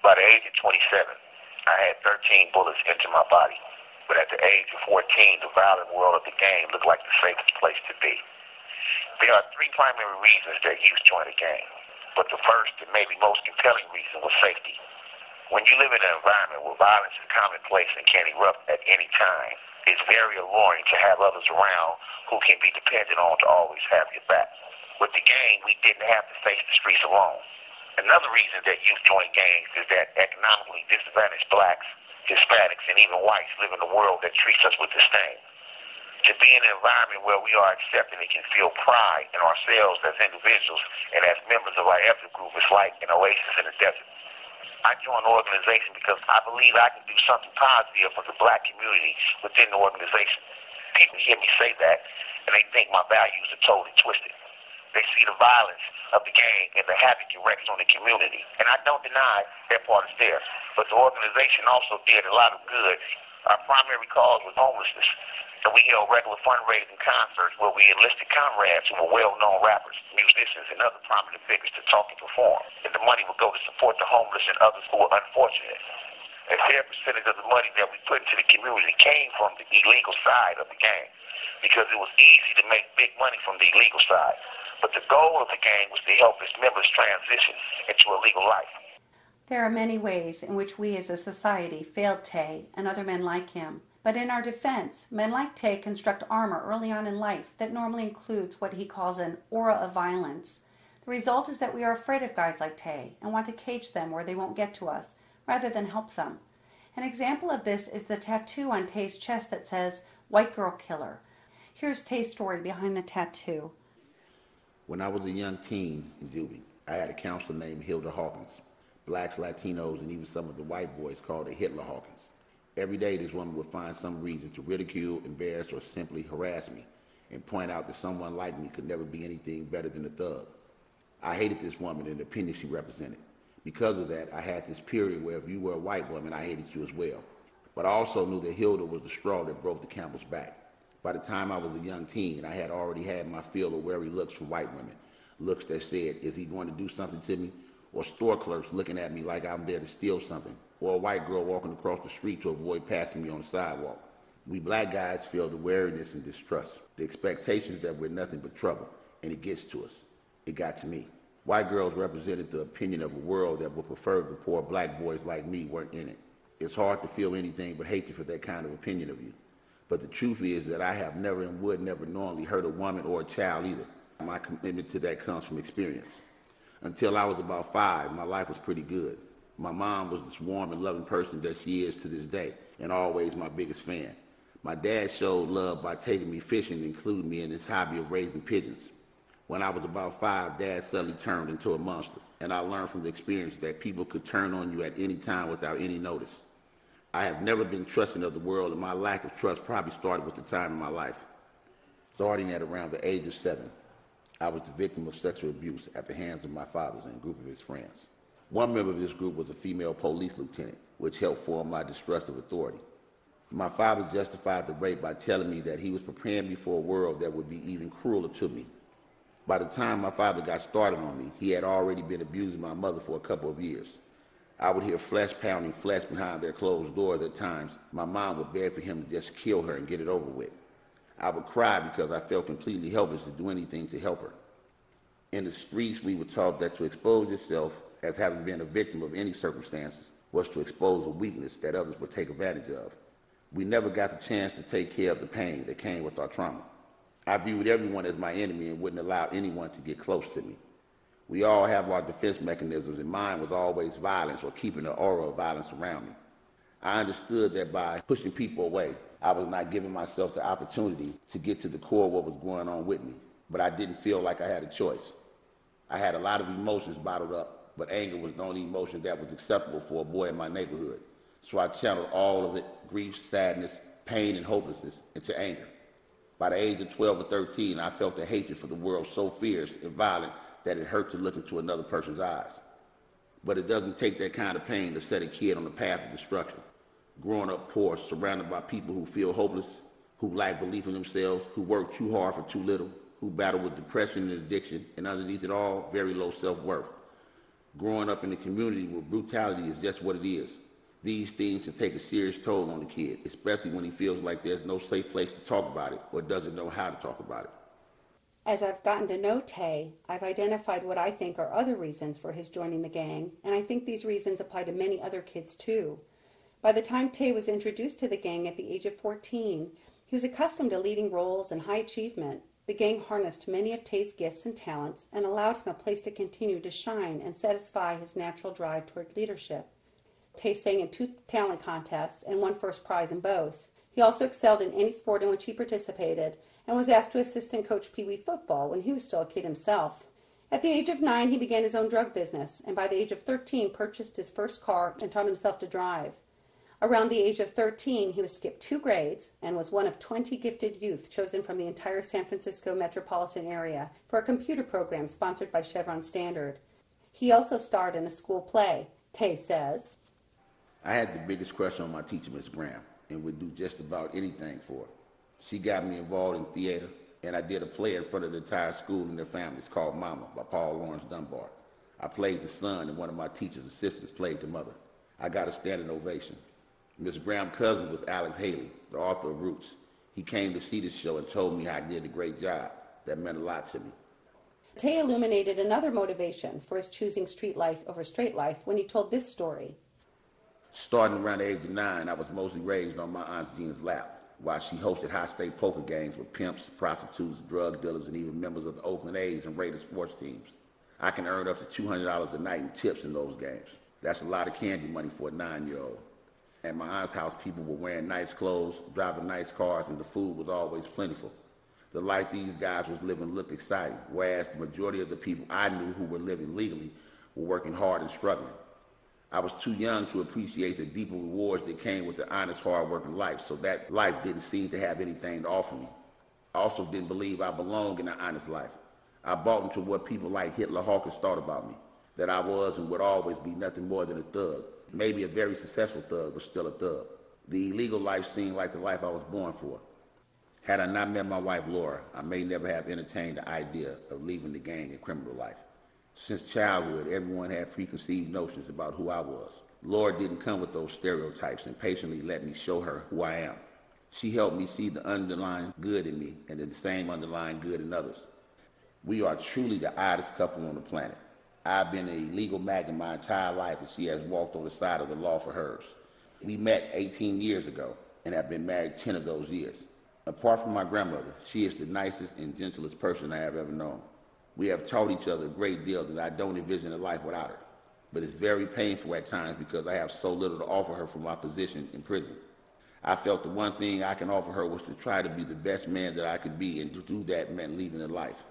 By the age of 27, I had 13 bullets enter my body. But at the age of 14, the violent world of the game looked like the safest place to be. There are three primary reasons that youth join a gang. But the first and maybe most compelling reason was safety. When you live in an environment where violence is commonplace and can erupt at any time, it's very alluring to have others around who can be depended on to always have your back. With the gang, we didn't have to face the streets alone. Another reason that youth join gangs is that economically disadvantaged blacks, Hispanics, and even whites live in a world that treats us with disdain. To be in an environment where we are accepted and can feel pride in ourselves as individuals and as members of our ethnic group is like an oasis in the desert. I joined the organization because I believe I can do something positive for the black community within the organization. People hear me say that, and they think my values are totally twisted. They see the violence of the gang and the havoc it wreaks on the community. And I don't deny that part is there. But the organization also did a lot of good. Our primary cause was homelessness. And we held regular fundraising concerts where we enlisted comrades who were well-known rappers, musicians, and other prominent figures to talk and perform. And the money would go to support the homeless and others who were unfortunate. A fair percentage of the money that we put into the community came from the illegal side of the gang because it was easy to make big money from the illegal side. But the goal of the gang was to help its members transition into a legal life. There are many ways in which we as a society failed Tay and other men like him. But in our defense, men like Tay construct armor early on in life that normally includes what he calls an aura of violence. The result is that we are afraid of guys like Tay and want to cage them where they won't get to us, rather than help them. An example of this is the tattoo on Tay's chest that says, "White Girl Killer." Here's Tay's story behind the tattoo. When I was a young teen in juvie, I had a counselor named Hilda Hawkins. Blacks, Latinos, and even some of the white boys called her Hitler Hawkins. Every day this woman would find some reason to ridicule, embarrass, or simply harass me and point out that someone like me could never be anything better than a thug. I hated this woman and the opinion she represented. Because of that, I had this period where if you were a white woman, I hated you as well. But I also knew that Hilda was the straw that broke the camel's back. By the time I was a young teen, I had already had my fill of wary looks from white women. Looks that said, is he going to do something to me? Or store clerks looking at me like I'm there to steal something. Or a white girl walking across the street to avoid passing me on the sidewalk. We black guys feel the wariness and distrust, the expectations that we're nothing but trouble, and it gets to us. It got to me. White girls represented the opinion of a world that would prefer the poor black boys like me weren't in it. It's hard to feel anything but hatred for that kind of opinion of you. But the truth is that I have never and would never knowingly hurt a woman or a child either. My commitment to that comes from experience. Until I was about 5, my life was pretty good. My mom was this warm and loving person that she is to this day, and always my biggest fan. My dad showed love by taking me fishing and including me in his hobby of raising pigeons. When I was about 5, Dad suddenly turned into a monster, and I learned from the experience that people could turn on you at any time without any notice. I have never been trusting of the world, and my lack of trust probably started with the time in my life. Starting at around the age of 7, I was the victim of sexual abuse at the hands of my father and a group of his friends. One member of this group was a female police lieutenant, which helped form my distrust of authority. My father justified the rape by telling me that he was preparing me for a world that would be even crueler to me. By the time my father got started on me, he had already been abusing my mother for a couple of years. I would hear flesh pounding flesh behind their closed doors at times. My mom would beg for him to just kill her and get it over with. I would cry because I felt completely helpless to do anything to help her. In the streets, we were taught that to expose yourself as having been a victim of any circumstances was to expose a weakness that others would take advantage of. We never got the chance to take care of the pain that came with our trauma. I viewed everyone as my enemy and wouldn't allow anyone to get close to me. We all have our defense mechanisms, and mine was always violence or keeping an aura of violence around me. I understood that by pushing people away, I was not giving myself the opportunity to get to the core of what was going on with me, but I didn't feel like I had a choice. I had a lot of emotions bottled up, but anger was the only emotion that was acceptable for a boy in my neighborhood. So I channeled all of it, grief, sadness, pain, and hopelessness, into anger. By the age of 12 or 13, I felt a hatred for the world so fierce and violent that it hurt to look into another person's eyes. But it doesn't take that kind of pain to set a kid on the path of destruction. Growing up poor, surrounded by people who feel hopeless, who lack belief in themselves, who work too hard for too little, who battle with depression and addiction, and underneath it all, very low self-worth. Growing up in a community where brutality is just what it is, these things can take a serious toll on the kid, especially when he feels like there's no safe place to talk about it or doesn't know how to talk about it. As I've gotten to know Tay, I've identified what I think are other reasons for his joining the gang, and I think these reasons apply to many other kids too. By the time Tay was introduced to the gang at the age of 14, he was accustomed to leading roles and high achievement. The gang harnessed many of Tay's gifts and talents and allowed him a place to continue to shine and satisfy his natural drive toward leadership. Tay sang in 2 talent contests and won first prize in both. He also excelled in any sport in which he participated and was asked to assist and coach Pee Wee football when he was still a kid himself. At the age of 9, he began his own drug business, and by the age of 13, purchased his first car and taught himself to drive. Around the age of 13, he was skipped 2 grades and was one of 20 gifted youth chosen from the entire San Francisco metropolitan area for a computer program sponsored by Chevron Standard. He also starred in a school play. Tay says, I had the biggest crush on my teacher, Miss Graham, and would do just about anything for her. She got me involved in theater, and I did a play in front of the entire school and their families called Mama by Paul Laurence Dunbar. I played the son, and one of my teacher's assistants played the mother. I got a standing ovation. Miss Graham's cousin was Alex Haley, the author of Roots. He came to see the show and told me I did a great job. That meant a lot to me. Tay illuminated another motivation for his choosing street life over straight life when he told this story. Starting around the age of 9, I was mostly raised on my Aunt Jean's lap, while she hosted high-stakes poker games with pimps, prostitutes, drug dealers, and even members of the Oakland A's and Raiders sports teams. I can earn up to $200 a night in tips in those games. That's a lot of candy money for a 9-year-old. At my aunt's house, people were wearing nice clothes, driving nice cars, and the food was always plentiful. The life these guys was living looked exciting, whereas the majority of the people I knew who were living legally were working hard and struggling. I was too young to appreciate the deeper rewards that came with the honest, hard-working life, so that life didn't seem to have anything to offer me. I also didn't believe I belonged in an honest life. I bought into what people like Hitler Hawkins thought about me, that I was and would always be nothing more than a thug. Maybe a very successful thug, but still a thug. The illegal life seemed like the life I was born for. Had I not met my wife, Laura, I may never have entertained the idea of leaving the gang and criminal life. Since childhood, everyone had preconceived notions about who I was. Laura didn't come with those stereotypes and patiently let me show her who I am. She helped me see the underlying good in me and the same underlying good in others. We are truly the oddest couple on the planet. I've been an illegal magnet my entire life, and she has walked on the side of the law for hers. We met 18 years ago and have been married 10 of those years. Apart from my grandmother, she is the nicest and gentlest person I have ever known. We have taught each other a great deal that I don't envision a life without her. But it's very painful at times because I have so little to offer her from my position in prison. I felt the one thing I can offer her was to try to be the best man that I could be, and to do that meant leaving a life.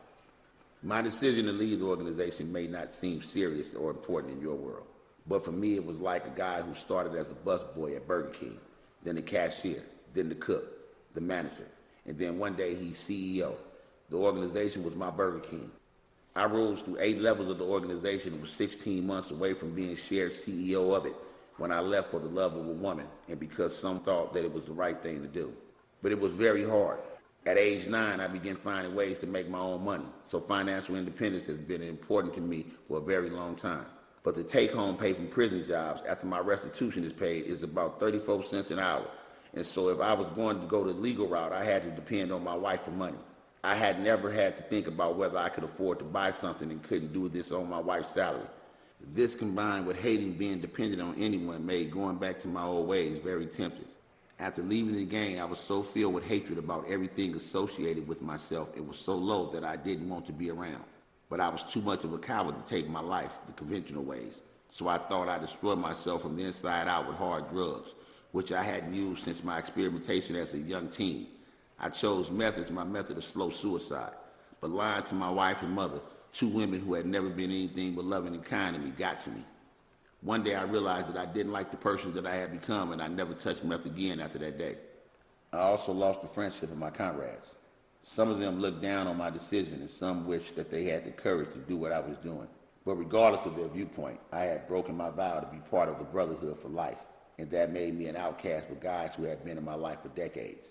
My decision to leave the organization may not seem serious or important in your world, but for me it was like a guy who started as a busboy at Burger King, then the cashier, then the cook, the manager, and then one day he's CEO. The organization was my Burger King. I rose through 8 levels of the organization and was 16 months away from being shared CEO of it when I left for the love of a woman and because some thought that it was the right thing to do. But it was very hard. At age 9, I began finding ways to make my own money, so financial independence has been important to me for a very long time. But the take-home pay from prison jobs after my restitution is paid is about 34 cents an hour. And so if I was going to go the legal route, I had to depend on my wife for money. I had never had to think about whether I could afford to buy something and couldn't do this on my wife's salary. This combined with hating being dependent on anyone made going back to my old ways very tempting. After leaving the gang, I was so filled with hatred about everything associated with myself. It was so low that I didn't want to be around. But I was too much of a coward to take my life the conventional ways. So I thought I'd destroy myself from the inside out with hard drugs, which I hadn't used since my experimentation as a young teen. I chose meth as my method of slow suicide. But lying to my wife and mother, 2 women who had never been anything but loving and kind to me, got to me. One day I realized that I didn't like the person that I had become, and I never touched meth again after that day. I also lost the friendship of my comrades. Some of them looked down on my decision, and some wished that they had the courage to do what I was doing. But regardless of their viewpoint, I had broken my vow to be part of the Brotherhood for life, and that made me an outcast with guys who had been in my life for decades.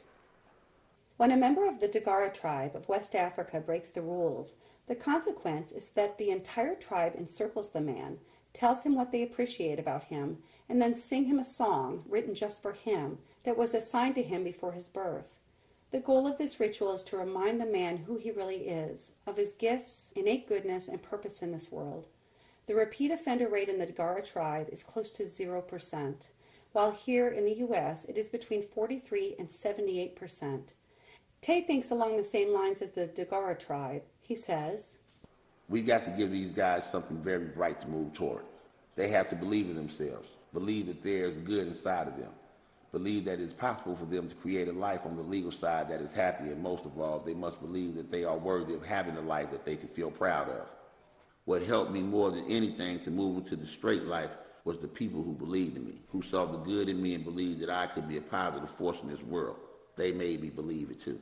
When a member of the Dagara tribe of West Africa breaks the rules, the consequence is that the entire tribe encircles the man, tells him what they appreciate about him, and then sing him a song written just for him that was assigned to him before his birth. The goal of this ritual is to remind the man who he really is, of his gifts, innate goodness, and purpose in this world. The repeat offender rate in the Dagara tribe is close to 0%, while here in the U.S. it is between 43 and 78%. Tay thinks along the same lines as the Dagara tribe. He says, "We've got to give these guys something very bright to move toward. They have to believe in themselves, believe that there's good inside of them, believe that it's possible for them to create a life on the legal side that is happy, and most of all, they must believe that they are worthy of having a life that they can feel proud of. What helped me more than anything to move into the straight life was the people who believed in me, who saw the good in me and believed that I could be a positive force in this world. They made me believe it too."